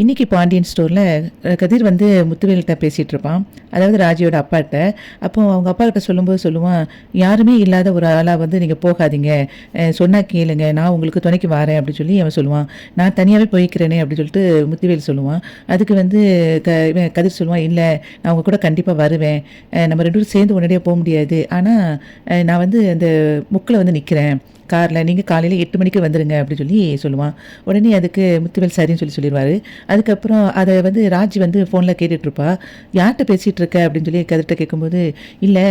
இன்னைக்கு பாண்டியன் ஸ்டோரில் கதிர் வந்து முத்துவேல்கிட்ட பேசிகிட்டு இருப்பான். அதாவது ராஜியோட அப்பாட்ட. அப்போ அவங்க அப்பா கிட்ட சொல்லும்போது சொல்லுவான், யாருமே இல்லாத ஒரு ஆளாக வந்து நீங்கள் போகாதீங்க, சொன்னால் கேளுங்க, நான் உங்களுக்கு துணைக்கு வரேன் அப்படின்னு சொல்லி அவன் சொல்லுவான். நான் தனியாகவே போய்க்கிறேனே அப்படின்னு சொல்லிட்டு முத்துவேல் சொல்லுவான். அதுக்கு வந்து இவன் கதிர் சொல்லுவான், இல்லை நான் உங்க கூட கண்டிப்பாக வருவேன், நம்ம ரெண்டு பேரும் சேர்ந்து உடனடியாக போக முடியாது, ஆனால் நான் வந்து அந்த முக்கில் வந்து நிற்கிறேன் காரில், நீங்கள் காலையில் 8 மணிக்கு வந்துடுங்க அப்படின்னு சொல்லி சொல்லுவான். உடனே அதுக்கு முத்துவேல் சரின்னு சொல்லி சொல்லிடுவார். அதுக்கப்புறம் அதை வந்து ராஜ் வந்து ஃபோனில் கேட்டுட்ருப்பா. யார்கிட்ட பேசிகிட்டு இருக்க அப்படின்னு சொல்லி கதிர்கிட்ட கேட்கும்போது, இல்லை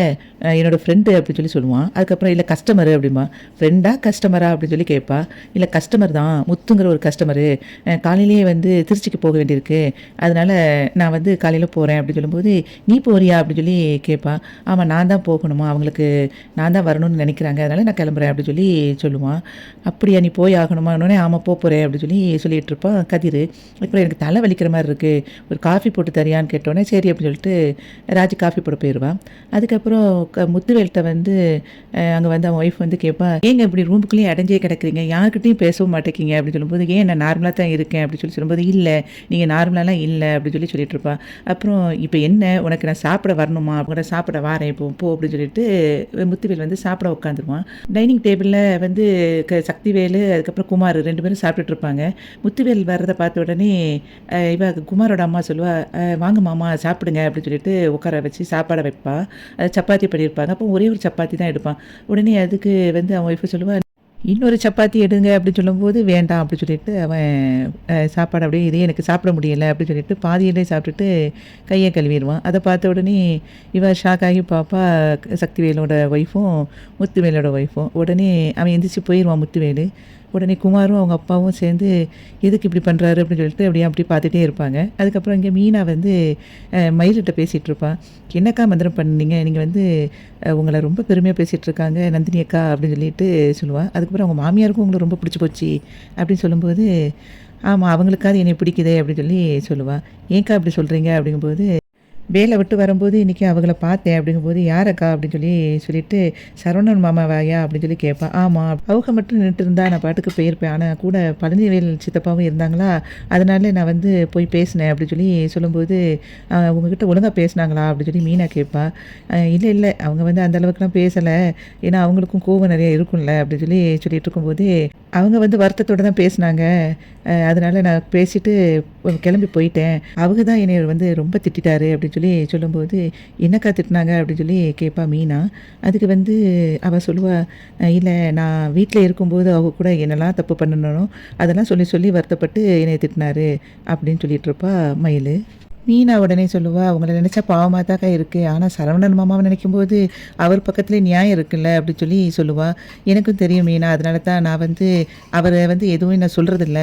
என்னோடய ஃப்ரெண்டு அப்படின்னு சொல்லி சொல்லுவான். அதுக்கப்புறம் இல்லை கஸ்டமரு அப்படிமா. ஃப்ரெண்டா கஸ்டமரா அப்படின்னு சொல்லி கேட்பா. இல்லை கஸ்டமர் தான், முத்துங்கிற ஒரு கஸ்டமரு, காலையிலேயே வந்து திருச்சிக்கு போக வேண்டியிருக்கு, அதனால் நான் வந்து காலையில் போகிறேன் அப்படின்னு சொல்லும்போது, நீ போறியா அப்படின்னு சொல்லி கேட்பா. ஆமாம் நான் தான் போகணுமா, அவங்களுக்கு நான் தான் வரணும்னு நினைக்கிறாங்க, அதனால் நான் கிளம்புறேன் அப்படின்னு சொல்லி சொல்லுவான். அப்படியா நீ போய் ஆகணுமா, உடனே ஆமாம் போகிறேன் அப்படின்னு சொல்லி சொல்லிகிட்டு இருப்பான் கதிர். அப்புறம் எனக்கு தலை வலிக்கிற மாதிரி இருக்குது, ஒரு காஃபி போட்டு தரியான்னு கேட்டோன்னே சரி அப்படின்னு சொல்லிட்டு ராஜ் காஃபி போட போயிடுவான். அதுக்கப்புறம் முத்துவேல்கிட்ட வந்து அங்கே வந்து அவன் ஒய்ஃப் வந்து கேட்பா, ஏங்க இப்படி ரூமுக்குள்ளேயே அடைஞ்சே கிடக்குறீங்க, யார்கிட்டையும் பேசவும் மாட்டேங்கிங்க அப்படின்னு சொல்லும்போது, ஏன் நான் நார்மலாக தான் இருக்கேன் அப்படின்னு சொல்லி சொல்லும்போது, இல்லை நீங்கள் நார்மலாலாம் இல்லை அப்படின்னு சொல்லிட்டு இருப்பா. அப்புறம் இப்போ என்ன உனக்கு நான் சாப்பிட வரணுமா, கூட சாப்பிட வரேன் இப்போ போ அப்படின்னு சொல்லிட்டு முத்துவேல் வந்து சாப்பிட உட்காந்துருவான். டைனிங் டேபிளில் வந்து சக்திவேலு அதுக்கப்புறம் குமார் 2 பேரும் சாப்பிட்டுட்டு இருப்பாங்க. முத்துவேல் வர்றதை பார்த்த உடனே இவ குமாரோட அம்மா சொல்லுவா, வாங்க மாமா சாப்பிடுங்க அப்படின்னு சொல்லிட்டு உட்கார வச்சு சாப்பாடை வைப்பா. சப்பாத்தி பண்ணியிருப்பாங்க. அப்போ ஒரே ஒரு சப்பாத்தி தான் எடுப்பான். உடனே அதுக்கு வந்து அவன் ஒய்ஃபு சொல்லுவா, இன்னொரு சப்பாத்தி எடுங்க அப்படின்னு சொல்லும்போது வேண்டாம் அப்படின்னு சொல்லிட்டு அவன் சாப்பாடு அப்படியே இதே எனக்கு சாப்பிட முடியலை அப்படின்னு சொல்லிட்டு பாதியிலே சாப்பிட்டுட்டு கையை கழுவிடுவான். அதை பார்த்த உடனே இவ ஷாக் ஆகி பாப்பா, சக்திவேலோட ஒய்ஃபும் முத்துவேலோட ஒய்ஃபும். உடனே அவன் எந்திரிச்சு போயிடுவான் முத்துவேலு. உடனே குமாரும் அவங்க அப்பாவும் சேர்ந்து எதுக்கு இப்படி பண்ணுறாரு அப்படின்னு சொல்லிட்டு அப்படி பார்த்துட்டே இருப்பாங்க. அதுக்கப்புறம் இங்கே மீனா வந்து மயில்கிட்ட பேசிகிட்டு இருப்பான். என்னக்கா மந்திரம் பண்ணீங்க, நீங்கள் வந்து உங்களை ரொம்ப பெருமையாக பேசிகிட்டு இருக்காங்க நந்தினி அக்கா அப்படின்னு சொல்லிட்டு சொல்லுவாள். அதுக்கப்புறம் அவங்க மாமியாருக்கும் உங்களை ரொம்ப பிடிச்சி போச்சு அப்படின்னு சொல்லும்போது, ஆமாம் அவங்களுக்காவது என்னை பிடிக்குதே அப்படின்னு சொல்லி சொல்லுவாள். ஏன்க்கா அப்படி சொல்கிறீங்க அப்படிங்கும்போது, வேலை விட்டு வரும்போது இன்றைக்கி அவங்கள பார்த்தேன் அப்படிங்கும்போது, யாரக்கா அப்படின்னு சொல்லிட்டு சரவணன் மாமாவாயா அப்படின்னு சொல்லி கேட்பான். ஆமாம் அவங்க மட்டும் நின்றுட்டு இருந்தா நான் பாட்டுக்கு போயிருப்பேன், ஆனால் கூட பழனிவேல் சித்தப்பாவும் இருந்தாங்களா, அதனால நான் வந்து போய் பேசினேன் அப்படின்னு சொல்லி சொல்லும்போது, உங்ககிட்ட ஒழுங்காக பேசினாங்களா அப்படின்னு சொல்லி மீனா கேட்பா. இல்லை இல்லை அவங்க வந்து அந்த அளவுக்குலாம் பேசலை, ஏன்னா அவங்களுக்கும் கோவம் நிறைய இருக்கும்ல அப்படின்னு சொல்லிட்டு இருக்கும்போது, அவங்க வந்து வருத்தத்தோடு தான் பேசினாங்க, அதனால் நான் பேசிட்டு கிளம்பி போயிட்டேன், அவங்க தான் என்னை வந்து ரொம்ப திட்டாரு அப்படின்னு சொல்லும்போது, என்னக்கா திட்டினாங்க அப்படின்னு சொல்லி கேட்பா மீனா. அதுக்கு வந்து அவள் சொல்லுவா, இல்லை நான் வீட்டில் இருக்கும்போது அவங்க கூட என்னெல்லாம் தப்பு பண்ணணும் அதெல்லாம் சொல்லி வருத்தப்பட்டு என்னை திட்டினாரு அப்படின்னு சொல்லிட்டு இருப்பா மயில். மீனா உடனே சொல்லுவா, அவங்கள நினச்சா பாவமாக தாக்கா இருக்குது, ஆனால் சரவணன் மாமாவை நினைக்கும்போது அவர் பக்கத்துலேயே நியாயம் இருக்குல்ல அப்படின்னு சொல்லி சொல்லுவாள். எனக்கும் தெரியும் மீனா, அதனால தான் நான் வந்து அவரை வந்து எதுவும் நான் சொல்கிறதில்ல,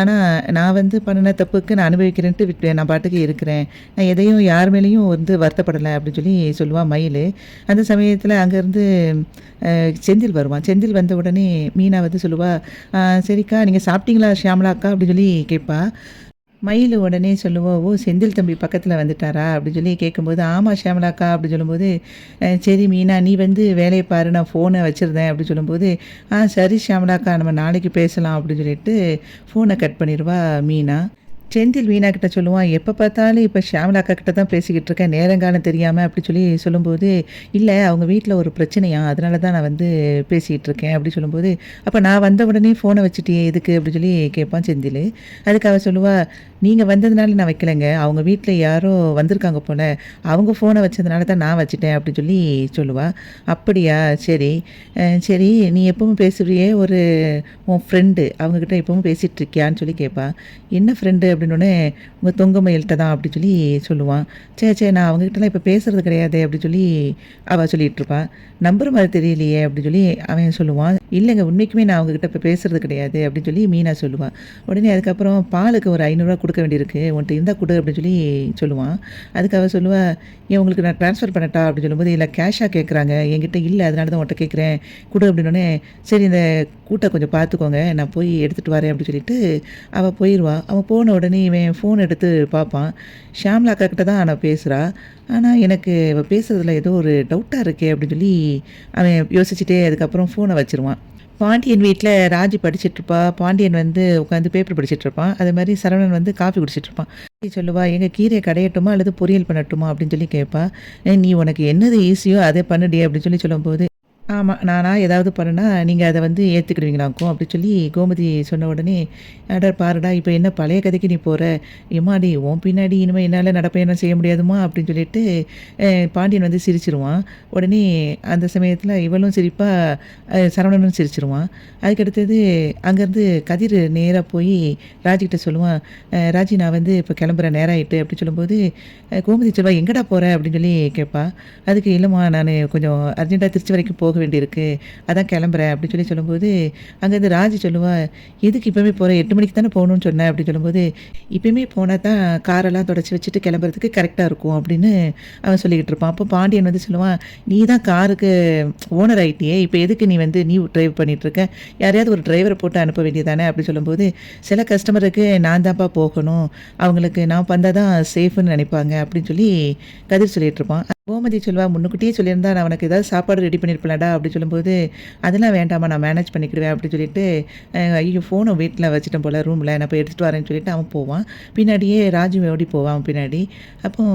ஆனால் நான் வந்து பண்ணின தப்புக்கு நான் அனுபவிக்கிறேன்ட்டு விட்டு நான் பாட்டுக்கு இருக்கிறேன், நான் எதையும் யார் மேலேயும் வந்து வருத்தப்படலை அப்படின்னு சொல்லி சொல்லுவாள் மயில். அந்த சமயத்தில் அங்கேருந்து செந்தில் வருவான். செந்தில் வந்த உடனே மீனா வந்து சொல்லுவாள், சரிக்கா நீங்கள் சாப்பிட்டீங்களா ஷியாமலா அக்கா அப்படின்னு சொல்லி கேட்பா. மயில் உடனே சொல்லுவோம், ஓ செந்தில் தம்பி பக்கத்தில் வந்துட்டாரா அப்படின்னு சொல்லி கேட்கும்போது, ஆமாம் ஷியாமலாக்கா அப்படின்னு சொல்லும்போது, சரி மீனா நீ வந்து வேலையை பாரு, நான் ஃபோனை வச்சுருந்தேன் அப்படின்னு சொல்லும்போது, சரி ஷியாமலாக்கா நம்ம நாளைக்கு பேசலாம் அப்படின்னு சொல்லிட்டு ஃபோனை கட் பண்ணிடுவா மீனா. செந்தில் வீணா கிட்ட சொல்லுவான், எப்போ பார்த்தாலும் இப்போ ஷியாமலா அக்கா கிட்ட தான் பேசிக்கிட்டு இருக்கேன், நேரங்காலம் தெரியாமல் அப்படி சொல்லும்போது, இல்லை அவங்க வீட்டில் ஒரு பிரச்சனையா, அதனால தான் நான் வந்து பேசிகிட்டு இருக்கேன் அப்படி சொல்லும்போது, அப்போ நான் வந்த உடனே ஃபோனை வச்சுட்டியே எதுக்கு அப்படி சொல்லி கேட்பான் செந்தில். அதுக்கு அவள் சொல்லுவா, நீங்கள் வந்ததுனால நான் வைக்கலைங்க, அவங்க வீட்டில் யாரோ வந்திருக்காங்க போல், அவங்க ஃபோனை வச்சதுனால தான் நான் வச்சுட்டேன் அப்படின்னு சொல்லி சொல்லுவாள். அப்படியா சரி, சரி நீ எப்பவும் பேசுகிறியே ஒரு உன் ஃப்ரெண்டு அவங்கக்கிட்ட எப்பவும் பேசிகிட்டு இருக்கியான்னு சொல்லி கேட்பா. என்ன ஃப்ரெண்டு அப்படின்னோடனே, உங்கள் தொங்க மயில்கிட்ட தான் அப்படி சொல்லி சொல்லுவான். சரி நான் அவங்ககிட்டலாம் இப்போ பேசுகிறது கிடையாது அப்படி சொல்லி அவள் சொல்லிகிட்டு இருப்பாள். நம்புற மாதிரி தெரியலையே அப்படின்னு சொல்லி அவன் சொல்லுவான். இல்லைங்க உண்மைக்குமே நான் அவங்ககிட்ட இப்போ பேசுகிறது கிடையாது அப்படின்னு சொல்லி மீனா சொல்லுவாள். உடனே அதுக்கப்புறம் பாலுக்கு ஒரு 500 கொடுக்க வேண்டியிருக்கு, உன்ட்டு இருந்தால் கொடு அப்படின்னு சொல்லி சொல்லுவான். அதுக்கு அவள் சொல்லுவாள், ஏன் உங்களுக்கு நான் ட்ரான்ஸ்ஃபர் பண்ணட்டா அப்படின்னு சொல்லும்போது, இல்லை கேஷாக கேட்குறாங்க என்கிட்ட, இல்லை அதனால தான் உன்ட்ட கேட்குறேன் கொடு அப்படின்னோடனே, சரி இந்த கூட்டை கொஞ்சம் பார்த்துக்கோங்க நான் போய் எடுத்துகிட்டு வரேன் அப்படின்னு சொல்லிட்டு அவள் போயிடுவாள். அவன் போன உடனே இவன் ஃபோன் எடுத்து பார்ப்பான். ஷியாமலா அக்கா கிட்ட தான் நான் பேசுகிறா, ஆனால் எனக்கு அவள் பேசுகிறதுல ஏதோ ஒரு டவுட்டாக இருக்கே அப்படின்னு சொல்லி அவன் யோசிச்சுட்டே அதுக்கப்புறம் ஃபோனை வச்சுருவான். பாண்டியன் வீட்ல ராஜி படிச்சிட்டுருப்பா. பாண்டியன் வந்து உட்காந்து பேப்பர் படிச்சிட்டுருப்பான். அது மாரி சரவணன் வந்து காஃபி குடிச்சிட்டுருப்பான். ராஜி சொல்லுவா, "ஏங்க கீரைய கடையட்டுமா? அல்லது பொரியல் பண்ணட்டுமா?" அப்படின்னு சொல்லி கேட்பா. "நீ உனக்கு என்னது ஈஸியோ அத பண்ணுடி" அப்படின்னு சொல்லி சொல்லும்போது, ஆமா. நானா ஏதாவது பண்ணேன்னா, நீங்க அத வந்து ஏத்துக்கிடுவீங்களாக்கும் அப்டி சொல்லி கோமதி சொன்ன உடனே, "அட பாருடா! இப்ப என்ன பழைய கதைக்கு நீ போற? எம்மாடி உன் பின்னாடி இனிமே என்னால நடப்பயணம் செய்ய முடியாதும்மா" அப்டின்னு சொல்லிட்டு பாண்டியன் வந்து சிரிச்சுருவான். உடனே அந்த சமயத்தில இவளும் சிரிப்பா, சரவணனும் சிரிச்சுருவான். அதுக்கடுத்தது அங்கேருந்து கதிர் நேரா போய் ராஜிகிட்ட சொல்லுவான், "ராஜி நான் வந்து இப்ப கிளம்புறேன் நேரம் ஆயிட்டு" அப்டி சொல்லும்போது, கோமதி சொல்வா, "எங்கடா போற?" அப்டின்னு சொல்லி கேட்பா. அதுக்கு "இல்லம்மா நானு கொஞ்சம் அர்ஜென்ட்டா திருச்சி வரைக்கும் போக வேண்டியிருக்கு. அதான் கிளம்புறேன்" அப்படின்னு சொல்லும்போது, அங்கேருந்து ராஜி சொல்லுவா, "எதுக்கு இப்பவே போற? 8 மணிக்கு தானே போகணும்னு சொன்ன" அப்படின்னு சொல்லும்போது, "இப்பயுமே போனா தான் காரெல்லாம் தொடச்சு வச்சுட்டு கிளம்புறதுக்கு கரெக்ட்டா இருக்கும்" அப்படின்னு அவன் சொல்லிக்கிட்டு இருப்பான். அப்போ பாண்டியன் வந்து சொல்லுவான், "நீ தான் காருக்கு ஓனர் ஆயிட்டியே, இப்ப எதுக்கு நீ டிரைவ் பண்ணிட்டு இருக்க? யாரையாவது ஒரு டிரைவர போட்டு அனுப்ப வேண்டியது தானே" அப்படின்னு சொல்லும்போது, "சில கஸ்டமருக்கு நான் தான்ப்பா போகணும். அவங்களுக்கு நான் வந்தா தான் சேஃப்ன்னு நினைப்பாங்க" அப்படின்னு சொல்லி கதிர் சொல்லிட்டு இருப்பான். கோமதி சொல்வா, "முன்னுக்கூட்டியே சொல்லியிருந்தா நான் உனக்கு ஏதாவது சாப்பாடு ரெடி பண்ணியிருப்பேன்லடா" அப்படி சொல்லும்போது, "அதெல்லாம் வேண்டாம்மா நான் மேனேஜ் பண்ணிக்கிடுவேன்" அப்படின்னு சொல்லிட்டு, ஐயோ! ஃபோன வீட்ல வச்சுட்டேன் போல ரூம்ல. நான் போய் எடுத்துட்டு வரேன்னு சொல்லிட்டு அவன் போவான். பின்னாடியே ராஜு ஓடி போவான் அவன் பின்னாடி. அப்போ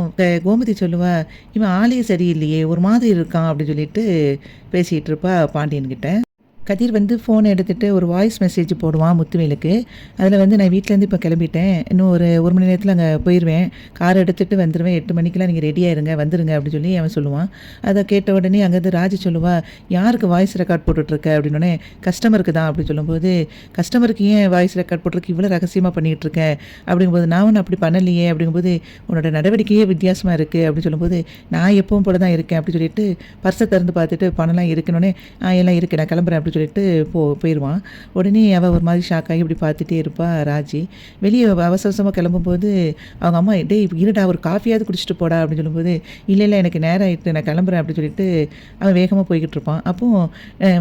கோமதி சொல்லுவா, "இவன் ஆளே சரியில்லையே! ஒரு மாதிரி இருக்கான்" அப்படின்னு சொல்லிட்டு பேசிட்டு இருப்பா பாண்டியன்கிட்ட. கதிர் வந்து ஃபோன எடுத்துட்டு ஒரு வாய்ஸ் மெசேஜ் போடுவான் முத்துவேலுக்கு. அதில வந்து "நான் வீட்லேருந்து இப்போ கிளம்பிட்டேன். இன்னும் ஒரு 1 மணி நேரத்தில அங்க போயிருவேன். கார் எடுத்துட்டு வந்துருவேன். 8 மணிக்கெல்லாம் நீங்க ரெடியா இருங்க. வந்துருங்க" அப்படின்னு சொல்லி அவன் சொல்லுவான். அத கேட்ட உடனே அங்கேருந்து ராஜி சொல்லுவா, "யாருக்கு வாய்ஸ் ரெக்கார்ட் போட்டுட்ருக்க?" அப்படின்னோனே, "கஸ்டமருக்கு தான்" அப்படின்னு சொல்லும்போது, "கஸ்டமருக்கு ஏன் வாய்ஸ் ரெக்கார்ட் போட்டுருக்கு? இவ்வளோ ரகசியமா பண்ணிக்கிட்டு இருக்க?" அப்படிங்கும்போது, "நான் ஒண்ணும் அப்படி பண்ணலையே" அப்படிங்கும்போது, "உன்னோட நடவடிக்கையே வித்தியாசமா இருக்கு" அப்படின்னு சொல்லும்போது, "நான் எப்பவும் போல தான் இருக்கேன்" அப்படின்னு சொல்லிட்டு பர்ஸ திறந்து பார்த்துட்டு பணம்லாம் இருக்குன்னோனே, எல்லாம் இருக்கு நான் கிளம்புறேன்" அப்படின்னு சொல்லிட்டு போயிருவான். உடனே அவ ஒரு மாதிரி ஷாக் ஆகி இப்படி பார்த்துட்டே இருப்பா ராஜி. வெளிய அவசர அவசரமா கிளம்பும்போது, அவங்க அம்மா "டேய் இருடா ஒரு காஃபியாவது குடிச்சிட்டு போடா" அப்படின்னு சொல்லும்போது, "இல்ல, இல்ல எனக்கு நேரம் ஆயிட்டு நான் கிளம்புறேன்" அப்படின்னு சொல்லிட்டு அவன் வேகமா போய்க்கிட்டு இருப்பான். அப்போ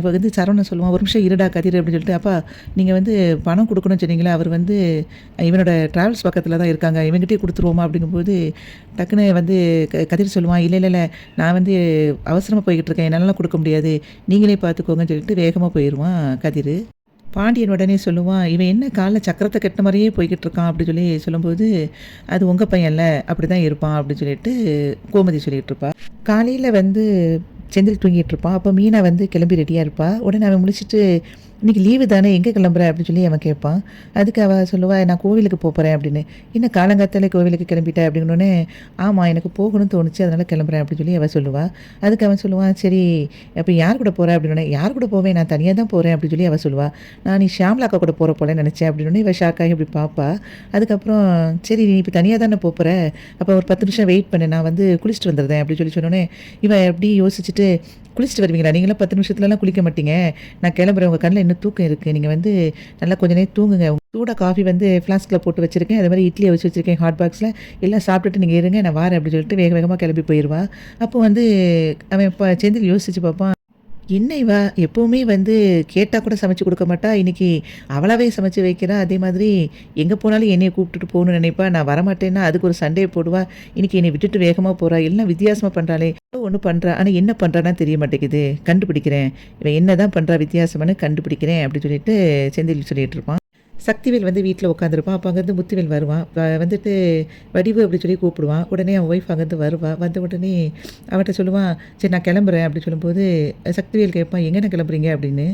வந்து சரவணன் சொல்லுவான், "ஒரு நிமிஷம் இருடா கதிர்" அப்படின்னு சொல்லிட்டு, "அப்பா நீங்க வந்து பணம் குடுக்கணும்னு சொன்னீங்களே, அவர் வந்து இவனோட டிராவல்ஸ் பக்கத்துல தான் இருக்காங்க. இவன்கிட்டயே குடுத்துருவோமா?" அப்படிங்கும்போது, டக்குனு வந்து கதிர் சொல்லுவான், "இல்ல, இல்ல, இல்ல நான் வந்து அவசரமா போய்க்கிட்டு இருக்கேன். என்னாலலாம் குடுக்க முடியாது. நீங்களே பார்த்துக்கோங்கன்னு" சொல்லிட்டு வேகமா போயிருவான் கதிரு. பாண்டியன் உடனே சொல்லுவான், "இவன் என்ன கால்ல சக்கரத்த கட்டுன மாரியே போய்க்கிட்டு இருக்கான்" அப்படி சொல்லி சொல்லும்போது, "அது உங்க பையன்ல, அப்படிதான் இருப்பான்" அப்படின்னு சொல்லிட்டு கோமதி சொல்லிட்டு இருப்பா. காலையில வந்து செந்தில் தூங்கிட்டு இருப்பான். அப்போ மீனா வந்து கிளம்பி ரெடியா இருப்பா. உடனே அவன் முழிச்சுட்டு, "இன்னைக்கு லீவு தானே எங்கே கிளம்புற?" அப்படின்னு சொல்லி அவன் கேட்பான். அதுக்கு அவ சொல்லுவா, "நான் கோவிலுக்கு போறேன்" அப்படின்னு. "என்ன காலங்காத்தாலே கோவிலுக்கு கிளம்பிட்ட?" அப்படின்னோடனே, "ஆமா எனக்கு போகணும்னு தோணுச்சு அதனால கிளம்புறேன்" அப்படின்னு சொல்லி அவ சொல்லுவா. அதுக்கு அவன் சொல்லுவான், "சரி அப்ப யார் கூட போற?" அப்படின்னோடனே, "யார் கூட போவேன் நான் தனியா தான் போறேன்" அப்படின்னு சொல்லி அவ சொல்லுவா. "நான் நீ ஷியாம்லா அக்கா கூட போற போலன்னு நினைச்சேன்" அப்படின்னோடனே இவ ஷாக் ஆகி இப்படி பார்ப்பா. அதுக்கப்புறம், "சரி நீ இப்ப தனியா தானே போற? அப்ப ஒரு 10 நிமிஷம் வெயிட் பண்ணு நான் வந்து குளிச்சுட்டு வந்துடுறேன்" அப்படின்னு சொல்லி சொன்னோனே, இவ அப்படி யோசிச்சுட்டு, "குளிச்சுட்டு வருவீங்களா? நீங்கலாம் 10 நிமிஷத்துலலாம் குளிக்க மாட்டீங்க. நான் கிளம்புறேன். உங்க கண்ணுல இன்னும் தூக்கம் இருக்கு. நீங்க வந்து நல்லா கொஞ்ச நேரம் தூங்குங்க. சூடா காஃபி வந்து ஃப்ளாஸ்க்ல போட்டு வச்சிருக்கேன். அதே மாரி இட்லிய வச்சு வச்சிருக்கேன் ஹாட் பாக்ஸ்ல. எல்லாம் சாப்பிட்டுட்டு நீங்க இருங்க. நான் வாரேன்" அப்படின்னு சொல்லிட்டு வேக வேகமா கிளம்பி போயிருவா. அப்போ வந்து அவன் செந்தில் யோசிச்சு பார்ப்பான். என்ன இவ எப்பவுமே வந்து கேட்டா கூட சமைச்சு குடுக்க மாட்டா. இன்னைக்கு அவளாவே சமைச்சு வைக்கிறா. அதே மாதிரி எங்க போனாலும் என்னைய கூப்பிட்டுட்டு போகணும்னு நினைப்பா. நான் வரமாட்டேன்னா அதுக்கு ஒரு சண்டைய போடுவா. இன்னைக்கு என்னைய விட்டுட்டு வேகமா போறா. எல்லாம் வித்தியாசமா பண்றாளே! ஏதோ ஒண்ணு பண்றா. ஆனா என்ன பண்றான்னு தெரிய மாட்டேங்குது. கண்டுபிடிக்கிறேன். இவ என்னதான் பண்றா வித்தியாசமான்னு கண்டுபிடிக்கிறேன் அப்படின்னு சொல்லிட்டு செந்தில் சொல்லிட்டு இருப்பான். சக்திவேல் வந்து வீட்ல உட்காந்துருப்பான். அப்ப அங்கேருந்து முத்துவேல் வருவான். வந்துட்டு வடிவு அப்படி சொல்லி கூப்பிடுவான். உடனே அவன் ஒய்ஃப் அங்கேருந்து வருவா. வந்த உடனே அவன்ட்ட சொல்லுவான், "சரி நான் கிளம்புறேன்" அப்படி சொல்லும்போது, சக்திவேல் கேட்பான், "எங்கன கிளம்புறீங்க?" அப்படின்னு.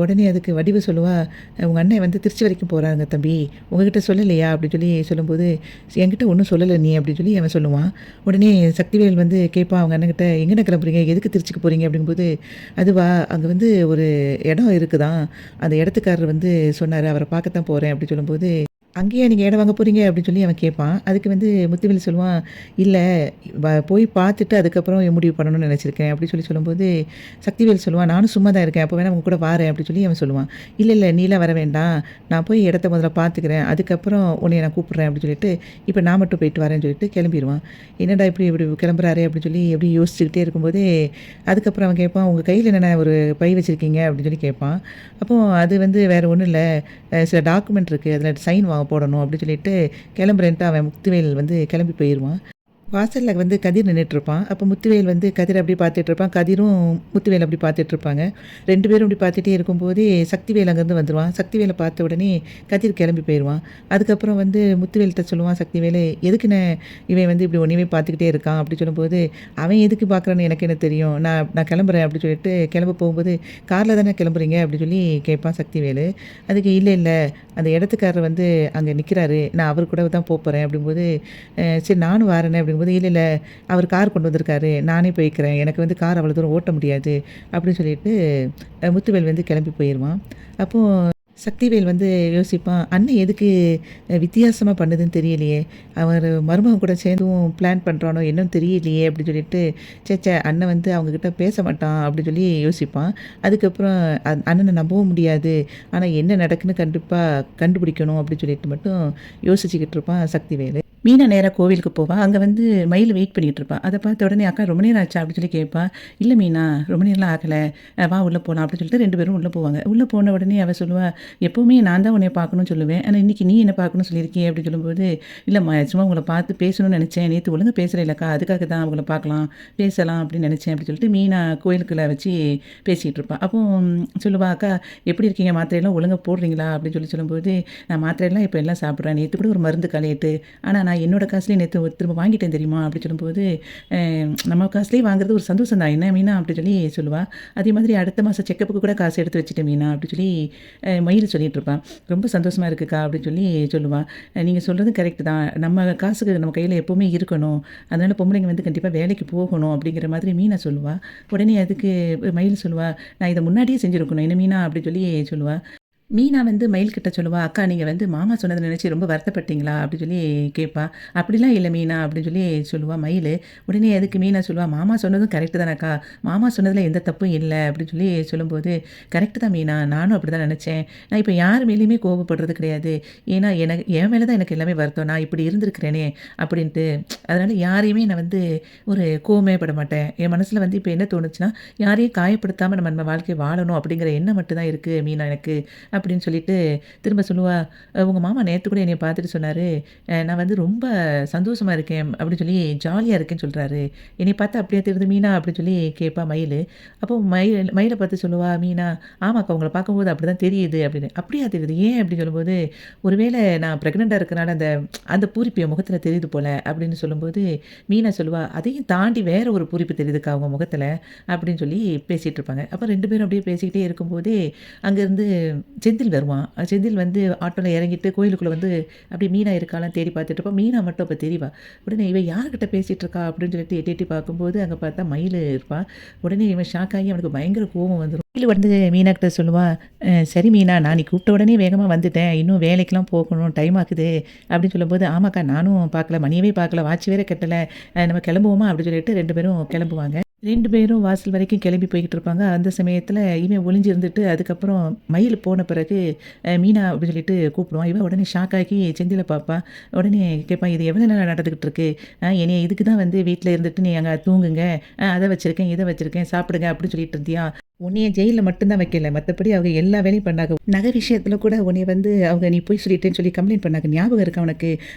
உடனே அதுக்கு வடிவு சொல்லுவா, "உங்க அண்ணன் வந்து திருச்சி வரைக்கும் போறாங்க தம்பி. உங்ககிட்ட சொல்லலையா?" அப்படின்னு சொல்லி சொல்லும்போது, "என்கிட்ட ஒண்ணும் சொல்லல நீ" அப்படின்னு சொல்லி அவன் சொல்லுவான். உடனே சக்திவேல் வந்து கேட்பான் அவங்க அண்ணன்கிட்ட, "எங்கன கிளம்புறீங்க? எதுக்கு திருச்சிக்கு போறீங்க?" அப்படிங்கும்போது, "அதுவா அங்க வந்து ஒரு இடம் இருக்குதாம். அந்த இடத்துக்காரர் வந்து சொன்னாரு. அவர பார்க்கத்தான் போறேன்" அப்படி சொல்லும்போது, "அங்கேயா நீங்க இடம் வாங்க போறீங்க?" அப்படின்னு சொல்லி அவன் கேட்பான். அதுக்கு வந்து முத்துவேல் சொல்லுவான், "இல்ல போய் பார்த்துட்டு அதுக்கப்புறம் முடிவு பண்ணணும்னு நினைச்சிருக்கேன்" அப்படி சொல்லி சொல்லும்போது, சக்திவேல் சொல்லுவான், "நானும் சும்மா தான் இருக்கேன். அப்போ வேணா உங்க கூட வாரேன்" அப்படி சொல்லி அவன் சொல்லுவான். "இல்ல, இல்ல நீலாம் வர வேண்டாம். நான் போய் இடத்த முதல்ல பார்த்துக்கிறேன். அதுக்கப்புறம் உன்னைய நான் கூப்பிடுறேன்" அப்படின்னு சொல்லிட்டு, "இப்ப நான் மட்டும் போயிட்டு வரேன்னு" சொல்லிட்டு கிளம்பிருவான். என்னடா இப்படி இப்படி கிளம்புறாரே அப்படின்னு சொல்லி எப்படி யோசிச்சுக்கிட்டே இருக்கும்போதே, அதுக்கப்புறம் அவன் கேட்பான், "உங்க கையில என்னென்ன ஒரு பை வச்சிருக்கீங்க?" அப்படின்னு சொல்லி கேட்பான். அப்போ அது வந்து வேற ஒண்ணும் இல்ல. சில டாக்குமெண்ட் இருக்கு. அதில சைன் போடணும் அப்படின்னு சொல்லிட்டு கிளம்புறேன்ட்டு அவன் முத்துவேல் வந்து கிளம்பி போயிருவான். வாசல்ல வந்து கதிர் நின்னுட்டுருப்பான். அப்போ முத்துவேல் வந்து கதிர அப்படியே பார்த்துட்டுருப்பான். கதிரும் முத்துவேல் அப்படி பார்த்துட்ருப்பாங்க. 2 பேரும் இப்படி பார்த்துட்டே இருக்கும்போதே சக்திவேல் அங்கேருந்து வந்துருவான். சக்திவேல பார்த்த உடனே கதிர் கிளம்பி போயிருவான். அதுக்கப்புறம் வந்து முத்துவேல்ட்ட சொல்லுவான் சக்திவேலு, "எதுக்குண்ணே இவன் வந்து இப்படி உன்னையவே பார்த்துக்கிட்டே இருக்கான்?" அப்படி சொல்லும்போது, "அவன் எதுக்கு பார்க்குறான்னு எனக்கு என்ன தெரியும்? நான் நான் கிளம்புறேன்" அப்படி சொல்லிட்டு கிளம்ப போகும்போது, "கார்ல தானே கிளம்புறீங்க?" அப்படி சொல்லி கேட்பான் சக்திவேலு. அதுக்கு, "இல்ல, இல்ல அந்த இடத்துக்காரர் வந்து அங்க நிக்கிறாரு. நான் அவர் கூட தான் போப்போறேன்" அப்படிங்கும்போது, "சரி நானும் வாரேனே" அப்படிங்கும்போது, "இல்ல, இல்ல அவர் கார் கொண்டு வந்திருக்காரு. நானே போய்க்கிறேன். எனக்கு வந்து கார் அவ்வளோ தூரம் ஓட்ட முடியாது" அப்படின்னு சொல்லிட்டு முத்துவேல் வந்து கிளம்பி போயிருவான். அப்போ சக்திவேல் வந்து யோசிப்பான், "அண்ணன் எதுக்கு வித்தியாசமா பண்ணுதுன்னு தெரியலையே! அவரு மருமகன் கூட சேர்ந்தும் பிளான் பண்றானோ என்னன்னு தெரியலையே!" அப்படின்னு சொல்லிட்டு, "ச்சே! ச்சே! அண்ணன் வந்து அவங்ககிட்ட பேச மாட்டான்" அப்படின்னு சொல்லி யோசிப்பான். அதுக்கப்புறம் அண்ணன நம்பவும் முடியாது. ஆனா என்ன நடக்குன்னு கண்டிப்பா கண்டுபிடிக்கணும் அப்படின்னு சொல்லிட்டு மட்டும் யோசிச்சுக்கிட்டு இருப்பான் சக்திவேலு. மீனா நேரா கோவிலுக்கு போவா. அங்க வந்து மயில் வெயிட் பண்ணிட்டு இருப்பா. அத பார்த்த உடனே, "அக்கா ரொம்ப நேரம் ஆச்சா?" அப்படின்னு சொல்லி கேட்பா. "இல்ல மீனா, ரொம்ப நேரம்லாம் ஆகல. வா உள்ள போலாம்" அப்படின்னு சொல்லிட்டு 2 பேரும் உள்ள போவாங்க. உள்ள போன உடனே அவ சொல்லுவா, "எப்பவுமே நான் தான் உன்னைய பார்க்கணும்னு சொல்லுவேன். ஆனா இன்னைக்கு நீ என்ன பார்க்கணும்னு சொல்லியிருக்கியே" அப்படின்னு சொல்லும்போது, "இல்லம்மா சும்மா உங்கள பார்த்து பேசணும்னு நெனச்சேன். நேத்து ஒழுங்கா பேசலைலக்கா. அதுக்காக தான் உங்கள பார்க்கலாம், பேசலாம் அப்படின்னு நெனச்சேன்" அப்படின்னு சொல்லிட்டு மீனா கோயிலுக்குள்ள வச்சு பேசிட்டு இருப்பா. அப்போ சொல்லுவா, "அக்கா எப்படி இருக்கீங்க? மாத்திரையெல்லாம் ஒழுங்கா போடுறீங்களா?" அப்படின்னு சொல்லி சொல்லும்போது, "நான் மாத்திரையெல்லாம் இப்ப எல்லாம் சாப்பிடுறேன். நேத்து கூட ஒரு மருந்து லேட்டு. ஆனா நான் என்னோட காசுலயே நேத்து திரும்ப வாங்கிட்டேன் தெரியுமா?" அப்படி சொல்லும்போது, அ நம்ம காசுலயே வாங்குறது ஒரு சந்தோஷம் தான். என்ன மீனா அப்படி சொல்லி சொல்லுவா. அதே மாதிரி அடுத்த மாசம் செக்கப்புக்கு கூட காசு எடுத்து வச்சுட்டேன் மீனா அப்படி சொல்லி மயில் சொல்லிட்டு இருப்பா. "ரொம்ப சந்தோஷமா இருக்குக்கா" அப்படின்னு சொல்லி சொல்லுவா. "நீங்க சொல்றது கரெக்ட் தான். நம்ம காசுக்கு நம்ம கையில எப்பவுமே இருக்கணும். அதனால பொம்பளைங்க வந்து கண்டிப்பா வேலைக்கு போகணும்" அப்படிங்கிற மாதிரி மீனா சொல்லுவா. உடனே அதுக்கு மயில் சொல்லுவா, "நான் இத முன்னாடியே செஞ்சிருக்கணும். என்ன மீனா?" அப்படி சொல்லி சொல்லுவா. மீனா வந்து மயில்கிட்ட சொல்லுவா, "அக்கா நீங்க வந்து மாமா சொன்னத நினைச்சு ரொம்ப வருத்தப்பட்டீங்களா?" அப்படி சொல்லி கேட்பா. "அப்படிலாம் இல்ல மீனா" அப்படின்னு சொல்லி சொல்லுவா மயிலு. உடனே அதுக்கு மீனா சொல்லுவா, "மாமா சொன்னதும் கரெக்ட் தானக்கா. மாமா சொன்னதுல எந்த தப்பும் இல்ல" அப்படின்னு சொல்லி சொல்லும்போது, "கரெக்ட் தான் மீனா. நானும் அப்படிதான் நினைச்சேன். நான் இப்ப யார் மேலயுமே கோவப்படுறது கிடையாது. ஏன்னா எனக்கு என் மேல தான் எனக்கு எல்லாமே வருத்தம். நான் இப்படி இருந்திருக்கிறேனே அப்படின்ட்டு. அதனால யாரையுமே நான் வந்து ஒரு கோவமே பட மாட்டேன். என் மனசுல வந்து இப்ப என்ன தோணுச்சுன்னா, யாரையும் காயப்படுத்தாம நம்ம நம்ம வாழ்க்கைய வாழணும் அப்படிங்கிற எண்ணம் மட்டும் தான் இருக்கு மீனா எனக்கு" அப்படின்னு சொல்லிட்டு திரும்ப சொல்லுவா, "உங்க மாமா நேத்து கூட என்னைய பார்த்துட்டு சொன்னாரு, நான் வந்து ரொம்ப சந்தோஷமா இருக்கேன்" அப்படின்னு சொல்லி ஜாலியா இருக்கேன்னு சொல்றாரு. என்னைய பார்த்தா அப்படியா தெரியுது மீனா? அப்படின்னு சொல்லி கேட்பா மயிலு. அப்போ மயில பார்த்து சொல்லுவா மீனா, "ஆமாக்கா உங்கள பார்க்கும்போது அப்படிதான் தெரியுது" அப்படின்னு. "அப்படியா தெரியுது? ஏன்?" அப்படின்னு சொல்லும்போது, "ஒருவேளை நான் பிரெக்னன்ட்டா இருக்கனால அந்த அந்த பூரிப்பு என் முகத்துல தெரியுது போல" அப்படின்னு சொல்லும்போது, மீனா சொல்லுவா, "அதையும் தாண்டி வேற ஒரு பூரிப்பு தெரியுதுக்கா உங்க முகத்துல" அப்படின்னு சொல்லி பேசிட்டு இருப்பாங்க. அப்ப 2 பேரும் அப்படியே பேசிக்கிட்டே இருக்கும்போதே, அங்கேருந்து செந்தில் வருவான். செந்தில் வந்து ஆட்டோல இறங்கிட்டு கோயிலுக்குள்ள வந்து அப்படியே மீனா இருக்காளான்னு தேடி பார்த்துட்டு இருப்பான். மீனா மட்டும் அப்ப தெரியவா. உடனே இவ யார்கிட்ட பேசிட்டு இருக்கா அப்படின்னு சொல்லிட்டு எட்டி எட்டி பார்க்கும்போது, அங்க பார்த்தா மயிலு இருப்பா. உடனே இவன் ஷாக் ஆகி அவனுக்கு பயங்கர கோவம் வந்துரும். மயிலு வந்து மீனா கிட்ட சொல்லுவா, சரி மீனா நான் நீ கூப்பிட்ட உடனே வேகமா வந்துட்டேன். இன்னும் வேலைக்கெல்லாம் போகணும். டைம் ஆகுது" அப்படின்னு சொல்லும்போது, "ஆமாக்கா நானும் பார்க்கல. மணியவே பார்க்கல. வாட்ச் வேற கட்டல. நம்ம கிளம்புவோமா?" அப்படின்னு சொல்லிட்டு 2 பேரும் கிளம்புவாங்க. 2 பேரும் வாசல் வரைக்கும் கிளம்பி போய்க்கிட்டு இருப்பாங்க. அந்த சமயத்தில இவன் ஒளிஞ்சு இருந்துட்டு, அதுக்கப்புறம் மயில் போன பிறகு மீனா அப்படின்னு சொல்லிட்டு கூப்பிடுவான். இவன் உடனே ஷாக் ஆகி செந்தில பார்ப்பா. உடனே கேட்பான், "இது எவ்வளோ நேரம் நடந்துகிட்டு இருக்கு? என்னைய இதுக்கு தான் வந்து வீட்ல இருந்துட்டு நீ அங்க தூங்குங்க. அத வச்சிருக்கேன், இத வச்சிருக்கேன், சாப்பிடுங்க" அப்படின்னு சொல்லிட்டு இருந்தியா? உன்னைய ஜெயில்ல மட்டும் தான் வைக்கல. மத்தபடி அவங்க எல்லா வேலையும் பண்ணாங்க. நகை விஷயத்துல கூட உன்னைய வந்து அவங்க நீ பொய் சொல்லிட்டேன்னு சொல்லி கம்ப்ளைண்ட் பண்ணாங்க. ஞாபகம் இருக்கா உனக்கு?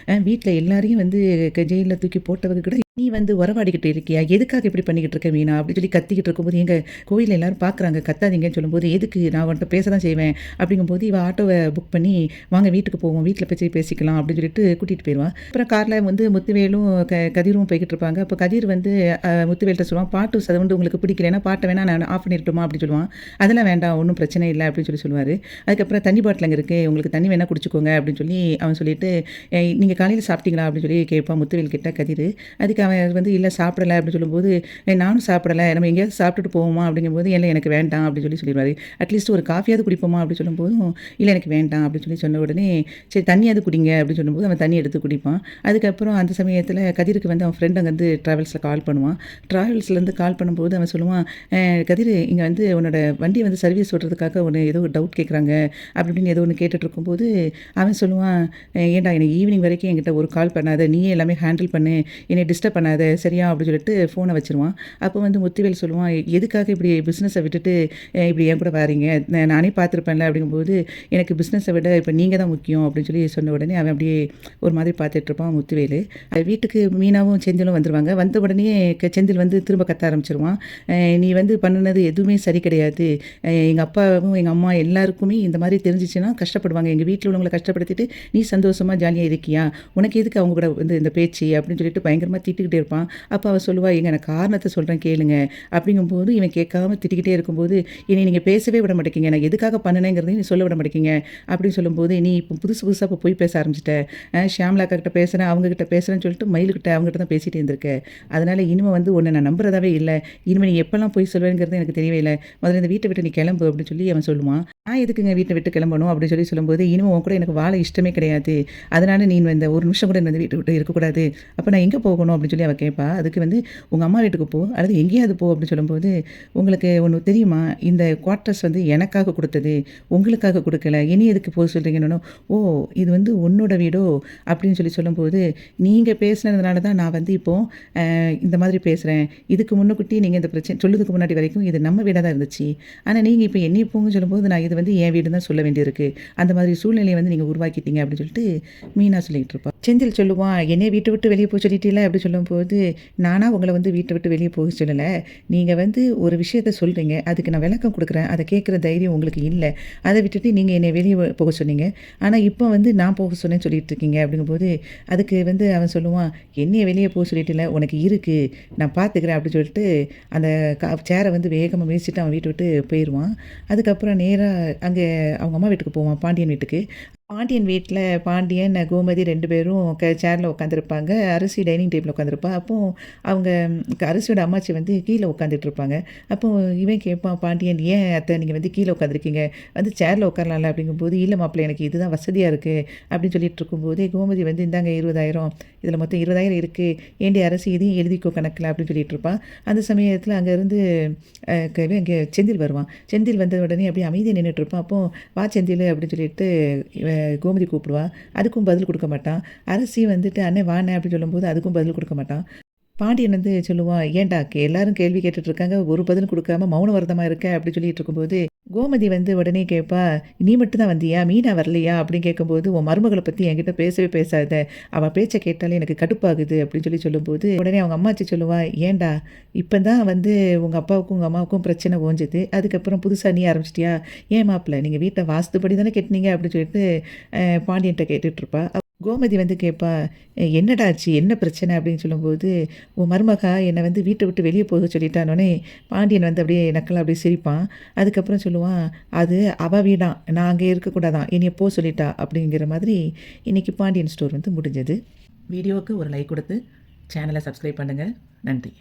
வீட்ல எல்லாரையும் வந்து ஜெயில்ல தூக்கி போட்டவங்க கூட நீ வந்து உறவாடிக்கிட்டு இருக்கியா? எதுக்காக இப்படி பண்ணிக்கிட்டு இருக்க மீனா? அப்படின்னு சொல்லி கத்திக்கிட்டு இருக்கும்போது, "ஏங்க கோயில்ல எல்லாரும் பார்க்குறாங்க. கத்தாதீங்கன்னு" சொல்லும்போது, "எதுக்கு? நான் உன்ட்ட பேச தான் செய்வேன்." அப்படிங்கும்போது இவ ஆட்டோவ புக் பண்ணி, "வாங்க வீட்டுக்கு போவோம். வீட்ல போய் பேசிக்கலாம்" அப்படின்னு சொல்லிட்டு கூட்டிட்டு போயிருவா. அப்புறம் கார்ல வந்து முத்துவேலும் கதிரும் போய்க்கிட்டு இருப்பாங்க. அப்போ கதிர் வந்து முத்துவேல்ட்ட சொல்லுவான், "பாட்டு சவுண்டு உங்களுக்கு பிடிக்கலைன்னா பாட்ட வேணா நான் ஆஃப் பண்ணிறட்டுமா?" அப்படின்னு சொல்லுவான். "அதெல்லாம் வேண்டாம். ஒண்ணும் பிரச்சனை இல்ல" அப்படின்னு சொல்லி சொல்லுவாரு. அதுக்கப்புறம் "தண்ணி பாட்டில் அங்க இருக்கு. உங்களுக்கு தண்ணி வேணா குடிச்சுக்கோங்க" அப்படின்னு சொல்லி அவன் சொல்லிட்டு, "நீங்க காலையில சாப்பிட்டீங்களா?" அப்படின்னு சொல்லி கேட்பான் முத்துவேல் கிட்ட கதிரு. அதுக்கு அவன் வந்து, "இல்ல சாப்பிடல" அப்படின்னு சொல்லும்போது, நானும் சாப்பிடல. நம்ம எங்கேயாவது சாப்பிட்டுட்டு போவோமா?" அப்படிங்கும்போது, "இல்ல எனக்கு வேண்டாம்" அப்படின்னு சொல்லி சொல்லிருவாரு. "அட்லீஸ்ட் ஒரு காஃபியாவது குடிப்போமா?" அப்படின்னு சொல்லும்போதும், "இல்ல எனக்கு வேண்டாம்" அப்படின்னு சொல்லி சொன்ன உடனே, "சரி தண்ணியாவது குடிங்க" அப்படின்னு சொல்லும்போது, அவன் தண்ணி எடுத்து குடிப்பான். அதுக்கப்புறம் அந்த சமயத்தில கதிருக்கு வந்து அவன் ஃப்ரெண்ட் அங்கேருந்து ட்ராவல்ஸ்ல கால் பண்ணுவான். ட்ராவல்ஸ்லேருந்து கால் பண்ணும்போது அவன் சொல்லுவான், கதிரு இங்க வந்து உன்னோட வண்டி வந்து சர்வீஸ் விடுறதுக்காக உன்ன ஏதோ ஒரு டவுட் கேட்குறாங்க" அப்படி இப்படின்னு ஏதோ ஒண்ணு கேட்டுட்டு இருக்கும்போது, அவன் சொல்லுவான், "ஏன்டா எனக்கு ஈவினிங் வரைக்கும் என்கிட்ட ஒரு கால் பண்ணாத. நீயே எல்லாமே ஹேண்டில் பண்ணு. என்னைய டிஸ்டர்ப் பண்ணாத சரியா அப்படின்னு சொல்லிட்டு ஃபோனை வச்சுருவான். அப்போ வந்து முத்துவேல் சொல்லுவான், எதுக்காக இப்படி பிஸ்னஸை விட்டுட்டு இப்படி என் கூட வாரீங்க? நானே பார்த்துருப்பேன்ல அப்படிங்கும்போது, எனக்கு பிஸ்னஸை விட இப்போ நீங்கள் தான் முக்கியம் அப்படின்னு சொல்லி சொன்ன உடனே அவன் அப்படியே ஒரு மாதிரி பார்த்துட்ருப்பான் முத்துவேலு. வீட்டுக்கு மீனாவும் செந்திலும் வந்துருவாங்க. வந்த உடனே செந்தில் வந்து திரும்ப கத்த ஆரம்பிச்சிருவான். நீ வந்து பண்ணுனது எதுவுமே சரி கிடையாது. எங்கள் அப்பாவும் எங்கள் அம்மா எல்லாருக்குமே இந்த மாதிரி தெரிஞ்சிச்சுன்னா கஷ்டப்படுவாங்க. எங்கள் வீட்டில் உள்ளவங்களை கஷ்டப்படுத்திட்டு நீ சந்தோஷமாக ஜாலியாக இருக்கியா? உனக்கு எதுக்கு அவங்க கூட வந்து இந்த பேச்சு அப்படின்னு சொல்லிட்டு பயங்கரமாக திட்டிக்கிட்டே இருப்பான். அப்போ அவள் சொல்லுவா, எங்க நான் காரணத்தை சொல்கிறேன் கேளுங்க அப்படிங்கும்போது இவன் கேட்காம திட்டிக்கிட்டே இருக்கும்போது, இனி நீங்கள் பேசவே விட மாட்டேங்கிங்க, நான் எதுக்காக பண்ணினேங்கிறதையும் நீ சொல்ல விட மாட்டேங்கிங்க அப்படின்னு சொல்லும்போது, நீ இப்போ புதுசாக இப்போ போய் பேச ஆரம்பிச்சிட்ட. ஷியாமலாக்கா கிட்ட பேசுகிறேன், அவங்ககிட்ட பேசுகிறேன்னு சொல்லிட்டு மயிலுக்கிட்ட அவங்ககிட்ட தான் பேசிகிட்டே இருந்திருக்க. அதனால் இனிமேல் வந்து உன்னை நான் நம்புறதாவே இல்லை. இனிமேல் நீ எப்போல்லாம் போய் சொல்லுவேங்கிறது எனக்கு தெரியவே இல்லை. முதல்ல இந்த வீட்டை விட்டு நீ கிளம்பு அப்படின்னு சொல்லி அவன் சொல்லுவான். நான் எதுக்குங்க வீட்டை விட்டு கிளம்பணும் அப்படின்னு சொல்லி சொல்லும்போது, இனிமேல் உன் கூட எனக்கு வாழ இஷ்டமே கிடையாது. அதனால் நீ இந்த ஒரு நிமிஷம் கூட இந்த வீட்டை விட்டு இருக்கக்கூடாது. அப்போ நான் எங்கே போகணும் அப்படின்னு சொல்லி அவள் கேட்பா. அதுக்கு வந்து உங்கள் அம்மா வீட்டுக்கு போ அல்லது எங்கேயாவது போ அப்படின்னு சொல்லும்போது, உங்களுக்கு ஒன்று தெரியுமா, இந்த குவார்ட்டர்ஸ் வந்து எனக்காக கொடுத்தது, உங்களுக்காக கொடுக்கல. இனி எதுக்கு போக சொல்கிறீங்கன்னு, ஓ இது வந்து உன்னோட வீடோ அப்படின்னு சொல்லி சொல்லும்போது, நீங்கள் பேசுனதுனால தான் நான் வந்து இப்போது இந்த மாதிரி பேசுகிறேன். இதுக்கு முன்னுக்கூட்டி நீங்கள் இந்த பிரச்சனை சொல்லுறதுக்கு முன்னாடி வரைக்கும் இது நம்ம வீடாக தான் இருந்துச்சு. ஆனால் நீங்கள் இப்போ என்னைய போங்கன்னு சொல்லும்போது நான் இது வந்து என் வீடு தான் சொல்ல வேண்டியிருக்கு. அந்த மாதிரி சூழ்நிலையை வந்து நீங்கள் உருவாக்கிட்டீங்க அப்படின்னு சொல்லிட்டு மீனா சொல்லிகிட்டு இருப்பாள். செந்தில் சொல்லுவான், என்னைய வீட்டை விட்டு வெளியே போக சொல்லிட்டீங்களா அப்படி சொல்லும்போது, நானாக உங்களை வந்து வீட்டை விட்டு வெளியே போக சொல்லலை. நீங்கள் வந்து ஒரு விஷயத்த சொல்கிறீங்க, அதுக்கு நான் விளக்கம் கொடுக்குறேன், அதை கேட்குற தைரியம் உங்களுக்கு இல்லை. அதை விட்டுட்டு நீங்கள் என்னை வெளியே போக சொன்னீங்க. ஆனால் இப்போ வந்து நான் போக சொன்னேன்னு சொல்லிட்டு இருக்கீங்க அப்படிங்கும்போது, அதுக்கு வந்து அவன் சொல்லுவான், என்னைய வெளியே போக சொல்லிட்டில்ல, உனக்கு இருக்குது, நான் பார்த்துக்கிறேன் அப்படின்னு சொல்லிட்டு அந்த சேரை வந்து வேகமாக வீசிட்டு அவன் வீட்டை விட்டு போயிடுவான். அதுக்கப்புறம் நேராக அங்கே அவங்க அம்மா வீட்டுக்கு போவான், பாண்டியன் வீட்டுக்கு. பாண்டியன் வீட்டில் பாண்டியன், கோமதி 2 பேரும் சேரில் உட்காந்துருப்பாங்க. அரிசி டைனிங் டேபிளில் உட்காந்துருப்பா. அப்போது அவங்க அரிசியோட அம்மாச்சி வந்து கீழே உட்காந்துட்ருப்பாங்க. அப்போது இவன் கேட்பான், பாண்டியன், ஏன் அத்தை நீங்கள் வந்து கீழே உட்காந்துருக்கீங்க, வந்து சேரில் உட்காரலாம்ல அப்படிங்கும்போது, இல்லை மாப்பிள்ளை எனக்கு இதுதான் வசதியாக இருக்குது அப்படின்னு சொல்லிட்டு இருக்கும்போதே கோமதி வந்து, இந்தாங்க 20,000, இதில் மொத்தம் 20,000 இருக்குது, ஏண்டி அரசி இதையும் எழுதிக்கோ கணக்கில் அப்படின்னு சொல்லிட்டு இருப்பான். அந்த சமயத்தில் அங்கேருந்து இங்கே செந்தில் வருவான். செந்தில் வந்த உடனே அப்படியே அமைதியாக நின்றுட்டு இருப்பான். அப்போது வா செந்தில் அப்படின்னு சொல்லிட்டு கோமதி கூப்பிடுவா. அதுக்கும் பதில் கொடுக்க மாட்டான். அரசி வந்துட்டு அண்ணே வாண்ணே அப்படின்னு சொல்லும்போது அதுக்கும் பதில் கொடுக்க மாட்டான். பாண்டியன் வந்து சொல்லுவான், ஏன்டா எல்லாரும் கேள்வி கேட்டுட்டு இருக்காங்க, ஒரு பதில் கொடுக்காம மௌன வரதமாக இருக்க அப்படின்னு சொல்லிட்டு இருக்கும்போது, கோமதி வந்து உடனே கேட்பா, நீ மட்டும் தான் வந்தியா, மீனா வரலையா அப்படின்னு கேட்கும்போது, உன் மருமகளை பற்றி என்கிட்ட பேசவே பேசாத, அவள் பேச்சை கேட்டாலே எனக்கு கடுப்பாகுது அப்படின்னு சொல்லும்போது, உடனே அவங்க அம்மாச்சி சொல்லுவா, ஏன்டா இப்போ தான் வந்து உங்கள் அப்பாவுக்கும் உங்கள் அம்மாவுக்கும் பிரச்சனை ஓஞ்சுது, அதுக்கப்புறம் புதுசாக நீ ஆரம்பிச்சிட்டியா, ஏன் மாப்பிள்ள நீங்கள் வீட்டை வாஸ்துப்படி தானே கெட்டினீங்க அப்படின்னு சொல்லிட்டு பாண்டியன்கிட்ட கேட்டுட்ருப்பா. கோமதி வந்து கேட்பா, என்னடா ஆச்சு, என்ன பிரச்சனை அப்படின்னு சொல்லும்போது, உன் மருமகா என்னை வந்து வீட்டை விட்டு வெளியே போக சொல்லிட்டானோடனே பாண்டியன் வந்து அப்படியே நக்கலாக அப்படியே சிரிப்பான். அதுக்கப்புறம் சொல்லுவான், அது அவள் வீடான், நான் அங்கே இருக்கக்கூடாதான், என்னைய போக சொல்லிட்டா அப்படிங்கிற மாதிரி. இன்றைக்கி பாண்டியன் ஸ்டோர் வந்து முடிஞ்சது. வீடியோவுக்கு ஒரு லைக் கொடுத்து சேனலை சப்ஸ்கிரைப் பண்ணுங்கள். நன்றி.